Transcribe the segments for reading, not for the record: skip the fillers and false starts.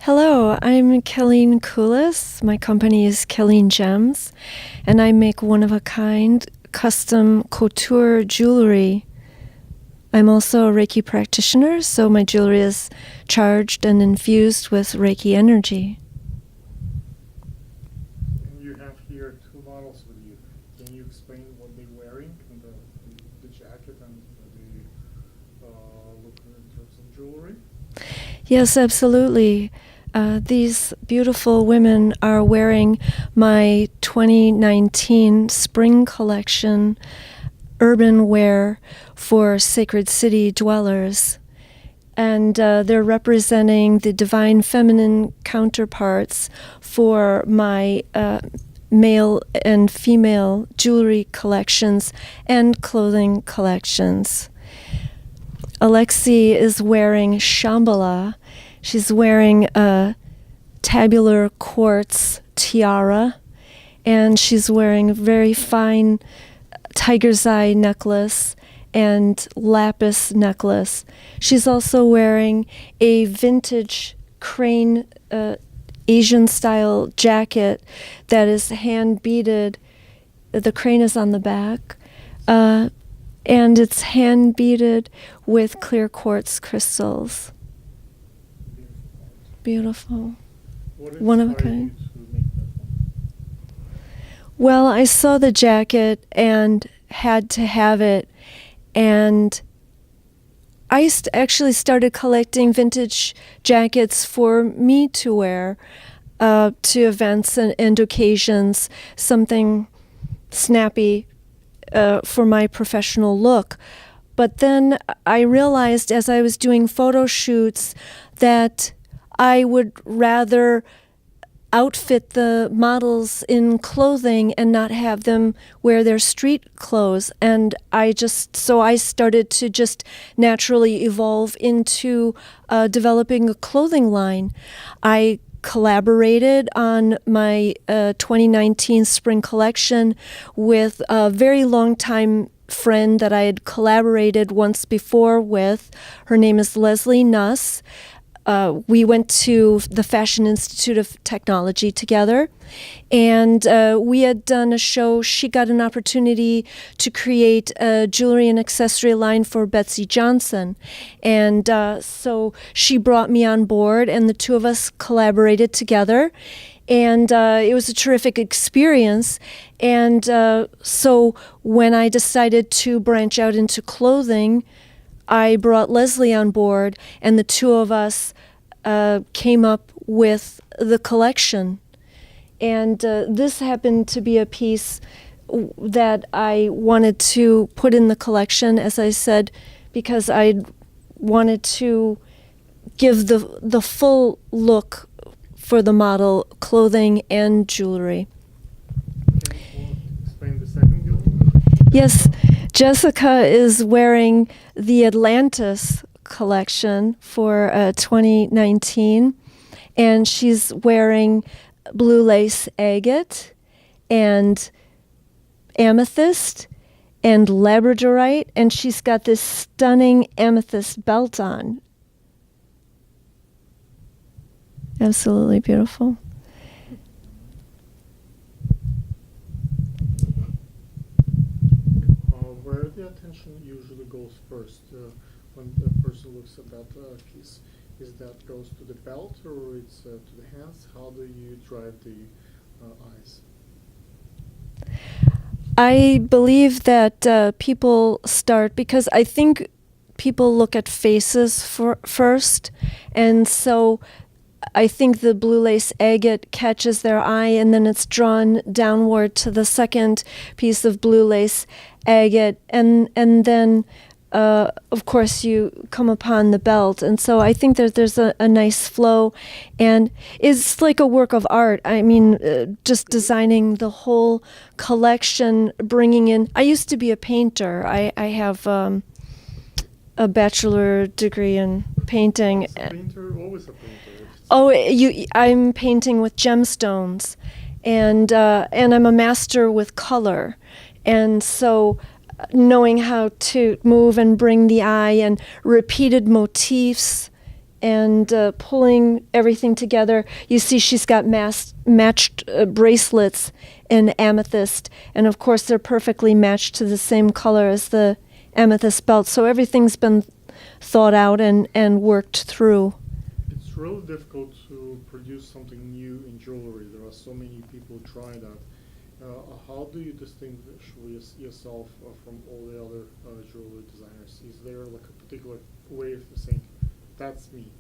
Hello, I'm Kelleen Koulis. My company is Kelleen Gems, and I make one-of-a-kind custom couture jewelry. I'm also a Reiki practitioner, so my jewelry is charged and infused with Reiki energy. And you have here two models with you. Can you explain what they're wearing, and the jacket and the look in terms of jewelry? Yes, absolutely. These beautiful women are wearing my 2019 spring collection urban wear for Sacred City dwellers. And they're representing the divine feminine counterparts for my male and female jewelry collections and clothing collections. Alexi is wearing Shambhala. She's wearing a tabular quartz tiara, and she's wearing a very fine tiger's eye necklace and lapis necklace. She's also wearing a vintage crane Asian-style jacket that is hand-beaded. The crane is on the back, and it's hand-beaded with clear quartz crystals. Beautiful. One of a kind. Well, I saw the jacket and had to have it, and I actually started collecting vintage jackets for me to wear to events and occasions, something snappy for my professional look. But then I realized as I was doing photo shoots that I would rather outfit the models in clothing and not have them wear their street clothes. And so I started to just naturally evolve into developing a clothing line. I collaborated on my 2019 spring collection with a very long time friend that I had collaborated once before with. Her name is Leslie Nuss. We went to the Fashion Institute of Technology together, and we had done a show. She got an opportunity to create a jewelry and accessory line for Betsey Johnson, and so she brought me on board, and the two of us collaborated together, and it was a terrific experience. And so when I decided to branch out into clothing, I brought Leslie on board, and the two of us came up with the collection. And this happened to be a piece that I wanted to put in the collection, as I said, because I wanted to give the full look for the model, clothing and jewelry. Can you explain the second jewelry? Yes, Jessica is wearing the Atlantis collection for 2019, and she's wearing blue lace agate and amethyst and labradorite, and she's got this stunning amethyst belt on. Absolutely beautiful. Where the attention usually goes first when a person looks at that piece? Is that goes to the belt or it's to the hands? How do you drive the eyes? I believe that people start, because I think people look at faces first, and so I think the blue lace agate catches their eye, and then it's drawn downward to the second piece of blue lace agate, and then of course you come upon the belt. And so I think that there's a nice flow, and it's like a work of art. I mean, just designing the whole collection, bringing in, I used to be a painter. I have a bachelor degree in painting. As a painter, always a painter. Oh, I'm painting with gemstones, and I'm a master with color, and so knowing how to move and bring the eye and repeated motifs and pulling everything together. You see she's got matched bracelets in amethyst, and of course they're perfectly matched to the same color as the amethyst belt. So everything's been thought out and worked through. It's really difficult to produce something new in jewelry. There are so many people try that. How do you distinguish yourself from all the other jewelry designers? Is there like a particular way of saying, that's me?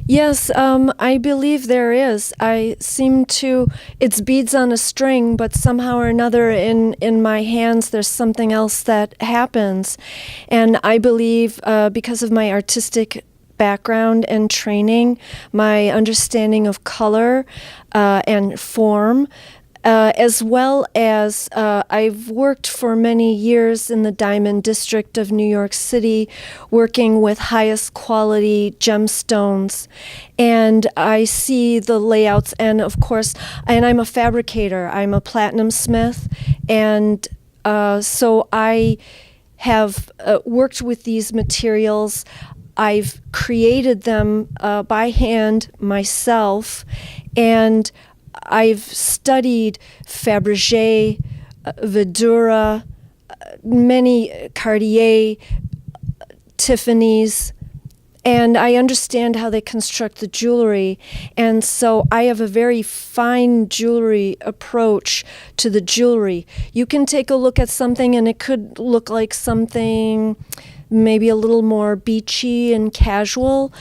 Yes, I believe there is. I seem to, it's beads on a string, but somehow or another in my hands there's something else that happens. And I believe because of my artistic background and training, my understanding of color and form, as well as I've worked for many years in the Diamond District of New York City, working with highest quality gemstones. And I see the layouts, and of course, and I'm a fabricator, I'm a platinum smith, and so I have worked with these materials. I've created them by hand myself, and I've studied Fabergé, Vidura, many Cartier, Tiffany's, and I understand how they construct the jewelry. And so I have a very fine jewelry approach to the jewelry. You can take a look at something and it could look like something maybe a little more beachy and casual,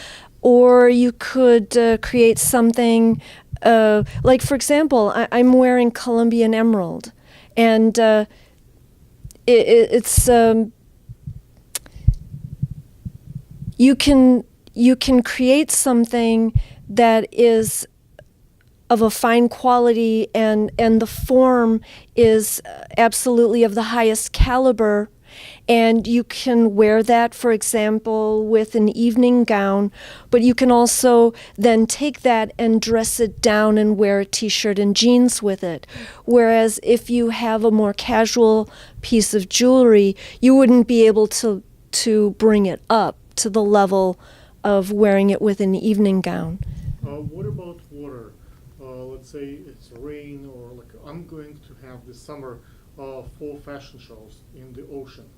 or you could create something like, for example, I'm wearing Colombian emerald, and it's you can create something that is of a fine quality, and the form is absolutely of the highest caliber. And you can wear that, for example, with an evening gown, but you can also then take that and dress it down and wear a t-shirt and jeans with it. Whereas if you have a more casual piece of jewelry, you wouldn't be able to bring it up to the level of wearing it with an evening gown. What about water? Let's say it's rain, or like I'm going to have this summer 4 fashion shows in the ocean.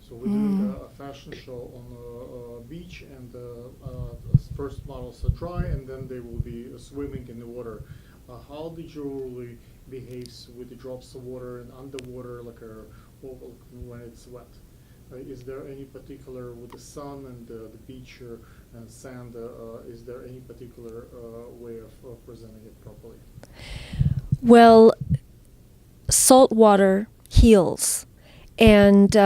So we're doing a fashion show on a beach, and first models are dry, and then they will be swimming in the water. How the jewelry behaves with the drops of water and underwater, like when it's wet? Is there any particular, with the sun and the beach and sand, is there any particular way of presenting it properly? Well, salt water heals, and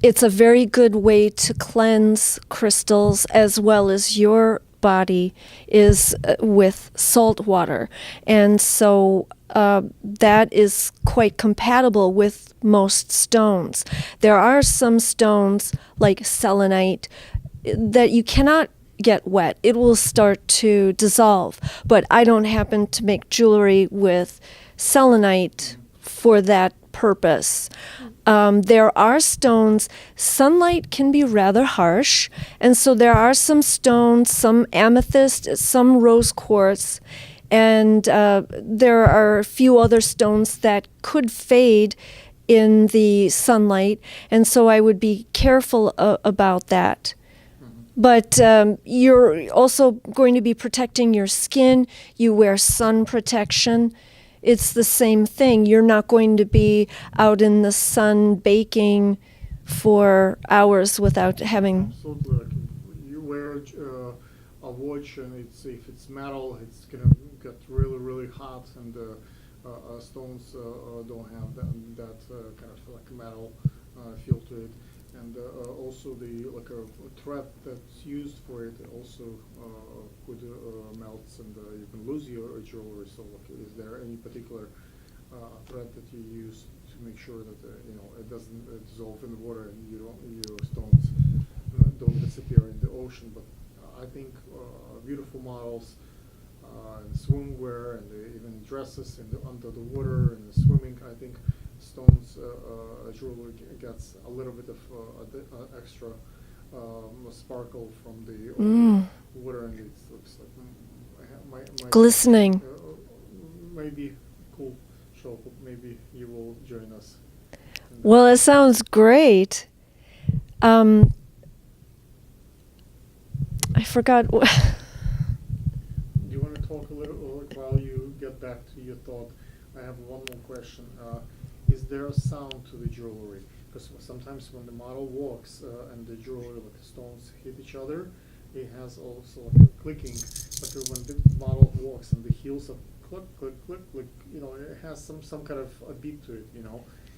it's a very good way to cleanse crystals, as well as your body is with salt water. And so that is quite compatible with most stones. There are some stones, like selenite, that you cannot get wet. It will start to dissolve. But I don't happen to make jewelry with selenite for that purpose. There are stones, sunlight can be rather harsh, and so there are some stones, some amethyst, some rose quartz, and there are a few other stones that could fade in the sunlight, and so I would be careful about that. But you're also going to be protecting your skin. You wear sun protection. It's the same thing. You're not going to be out in the sun baking for hours without having... Absolutely. Like you wear a watch, and if it's metal, it's gonna get really, really hot, and stones don't have that kind of like metal feel to it. And also the a thread that's used for it also could melt, and you can lose your jewelry. So is there any particular thread that you use to make sure that it doesn't dissolve in the water, and your stones don't disappear in the ocean? But I think beautiful models and swimwear, and even dresses under the water and the swimming, I think stones jewelry gets a little bit of extra sparkle from the water and it looks like my Glistening. maybe cool show. Maybe you will join us. Well, it sounds great. I forgot. Do you want to talk a little while you get back to your thought? I have one more question. Is there a sound to the jewelry? Because sometimes when the model walks and the jewelry, like the stones, hit each other, it has also like a clicking. But when the model walks and the heels are click, click, click, like it has some kind of a beat to it.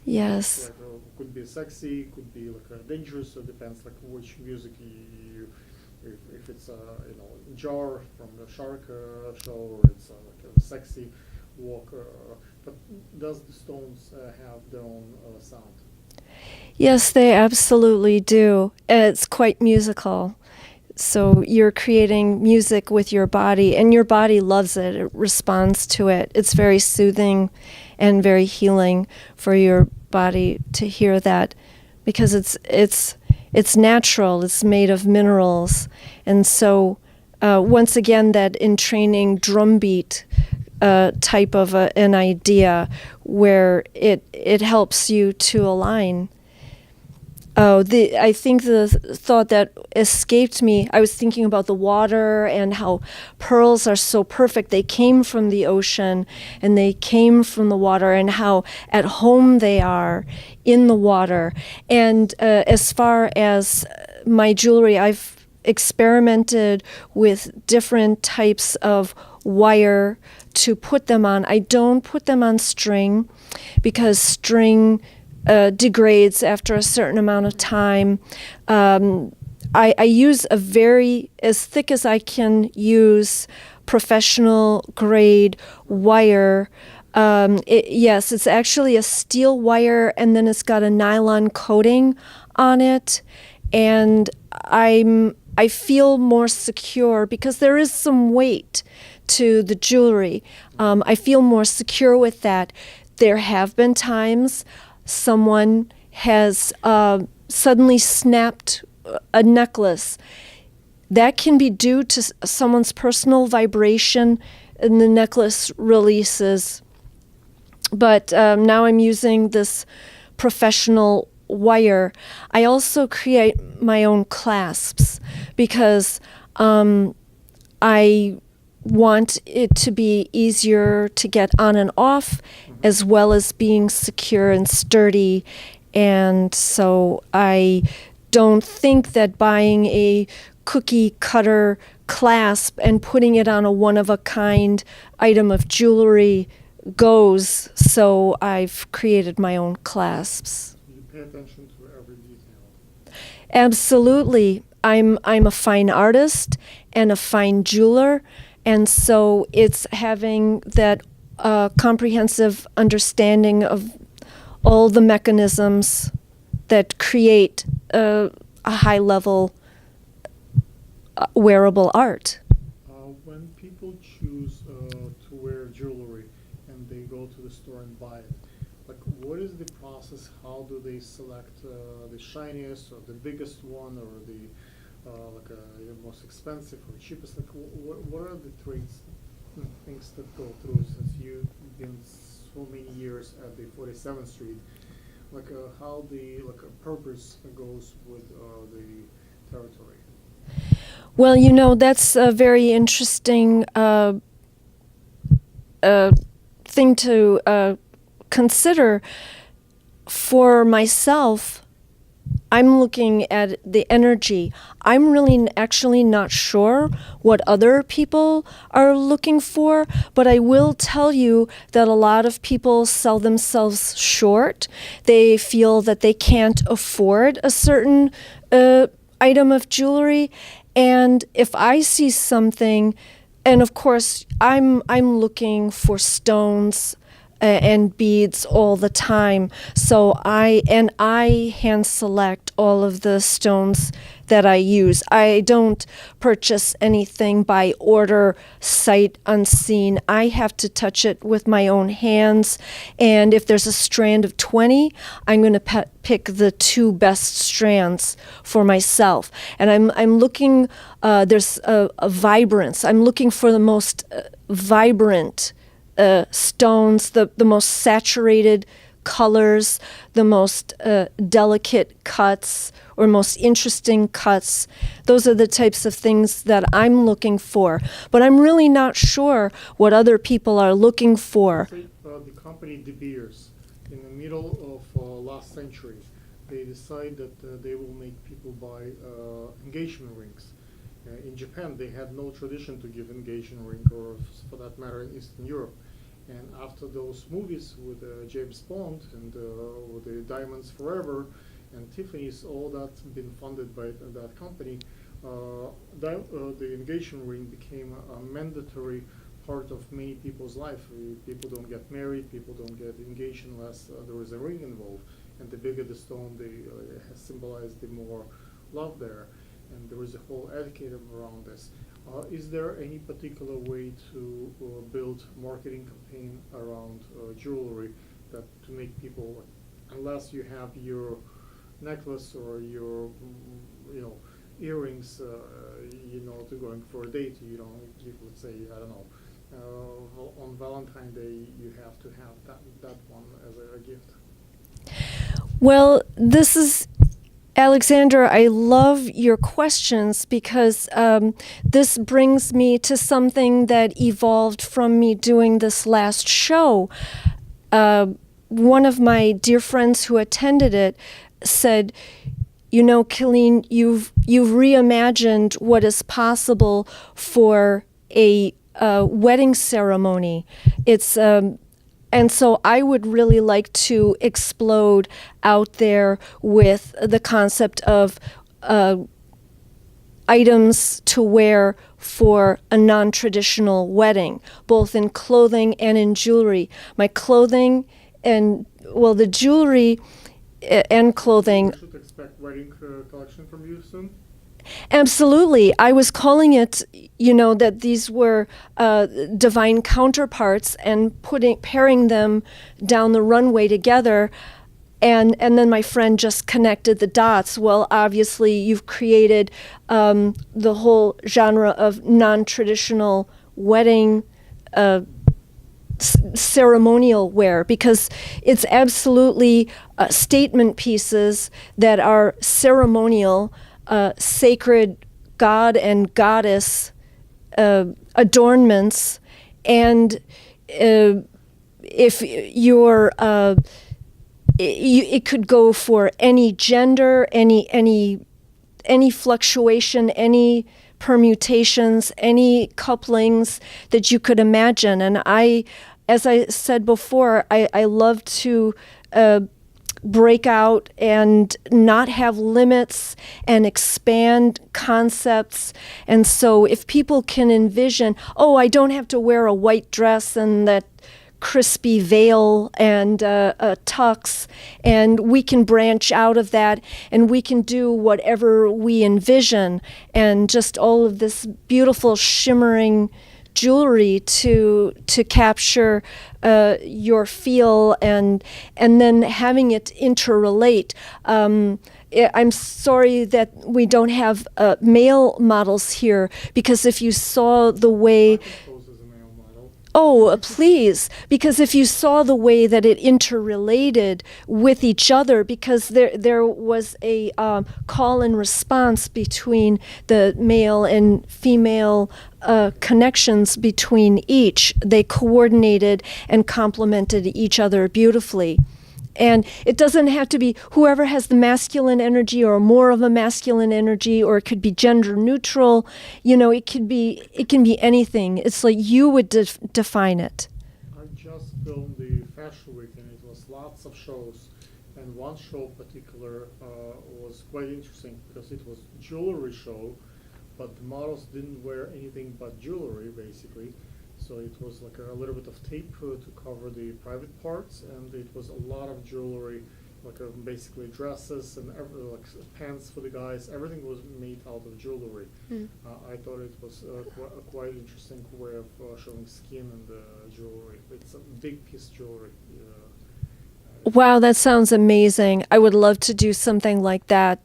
Yes. Like, could be sexy, could be like dangerous. So it depends like which music you if it's Jar from the Shark show, or it's like a sexy walk. But does the Stones have their own sound? Yes, they absolutely do. It's quite musical. So you're creating music with your body, and your body loves it. It responds to it. It's very soothing and very healing for your body to hear that, because it's natural. It's made of minerals, and so once again, that entraining drumbeat type of an idea where it helps you to align. I think the thought that escaped me, I was thinking about the water and how pearls are so perfect. They came from the ocean and they came from the water, and how at home they are in the water. And as far as my jewelry, I've experimented with different types of wire to put them on. I don't put them on string because string degrades after a certain amount of time. I use a very, as thick as I can use, professional grade wire. Yes, it's actually a steel wire, and then it's got a nylon coating on it, and I feel more secure because there is some weight to the jewelry. I feel more secure with that. There have been times someone has suddenly snapped a necklace. That can be due to someone's personal vibration, and the necklace releases. But now I'm using this professional wire. I also create my own clasps because I want it to be easier to get on and off, as well as being secure and sturdy. And so I don't think that buying a cookie cutter clasp and putting it on a one-of-a-kind item of jewelry goes, so I've created my own clasps. You pay attention to every detail. Absolutely. I'm a fine artist and a fine jeweler, and so it's having that comprehensive understanding of all the mechanisms that create a high-level wearable art. When people choose to wear jewelry and they go to the store and buy it, like what is the process? How do they select the shiniest or the biggest one, or the the most expensive or cheapest? Like what are the things that go through, since you've been so many years at the 47th Street? Like how the purpose goes with the territory. Well, that's a very interesting thing to consider. For myself, I'm looking at the energy. I'm really actually not sure what other people are looking for, but I will tell you that a lot of people sell themselves short. They feel that they can't afford a certain item of jewelry, and if I see something, and of course I'm looking for stones and beads all the time. So I hand select all of the stones that I use. I don't purchase anything by order, sight unseen. I have to touch it with my own hands. And if there's a strand of 20, I'm going to pick the 2 best strands for myself. And I'm looking, there's a vibrance. I'm looking for the most vibrant stones, the most saturated colors, the most delicate cuts or most interesting cuts. Those are the types of things that I'm looking for. But I'm really not sure what other people are looking for. The company De Beers, in the middle of last century, they decide that they will make people buy engagement rings. In Japan, they had no tradition to give engagement ring, or for that matter, in Eastern Europe. And after those movies with James Bond and with the Diamonds Forever and Tiffany's, all that's been funded by that company, the engagement ring became a mandatory part of many people's life. People don't get married, people don't get engaged unless there is a ring involved. And the bigger the stone, has symbolized the more love there. And there is a whole etiquette around this. Is there any particular way to build marketing campaign around jewelry that to make people, unless you have your necklace or your earrings, to going for a date, you would say, I don't know, on Valentine's Day you have to have that one as a gift. Well, this is Alexander, I love your questions because this brings me to something that evolved from me doing this last show. One of my dear friends who attended it said, Killeen, you've reimagined what is possible for a wedding ceremony. It's And so I would really like to explode out there with the concept of items to wear for a non-traditional wedding, both in clothing and in jewelry. My clothing the jewelry and clothing. We should expect wedding collection from you soon? Absolutely. I was calling it, that these were divine counterparts and pairing them down the runway together. And then my friend just connected the dots. Well, obviously, you've created the whole genre of non-traditional wedding ceremonial wear, because it's absolutely statement pieces that are ceremonial, sacred god and goddess adornments. And if you're it could go for any gender, any fluctuation, any permutations, any couplings that you could imagine. And as I said before, I love to break out and not have limits and expand concepts. And so if people can envision, I don't have to wear a white dress and that crispy veil and a tux, and we can branch out of that and we can do whatever we envision, and just all of this beautiful shimmering jewelry to capture your feel, and then having it interrelate. I'm sorry that we don't have male models here, because if you saw the way please, because if you saw the way that it interrelated with each other, because there was a call and response between the male and female connections between each. They coordinated and complemented each other beautifully. And it doesn't have to be whoever has the masculine energy or more of a masculine energy, or it could be gender neutral. It can be anything. It's like you would define it. I just filmed the Fashion Week, and it was lots of shows. And one show in particular was quite interesting because it was a jewelry show, but the models didn't wear anything but jewelry, basically. So it was like a little bit of tape to cover the private parts, and it was a lot of jewelry, like basically dresses and like pants for the guys. Everything was made out of jewelry. I thought it was a quite interesting way of showing skin and jewelry. It's a big piece of jewelry. Wow, that sounds amazing. I would love to do something like that.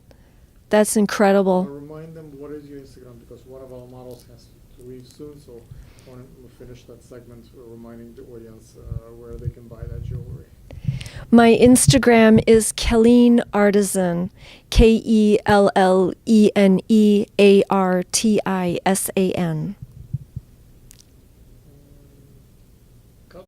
That's I'll incredible. remind them what is your Instagram, because one of our models has to leave soon, so I want to finish that segment reminding the audience where they can buy that jewelry. My Instagram is Kelleen Artisan, KELLENEARTISAN.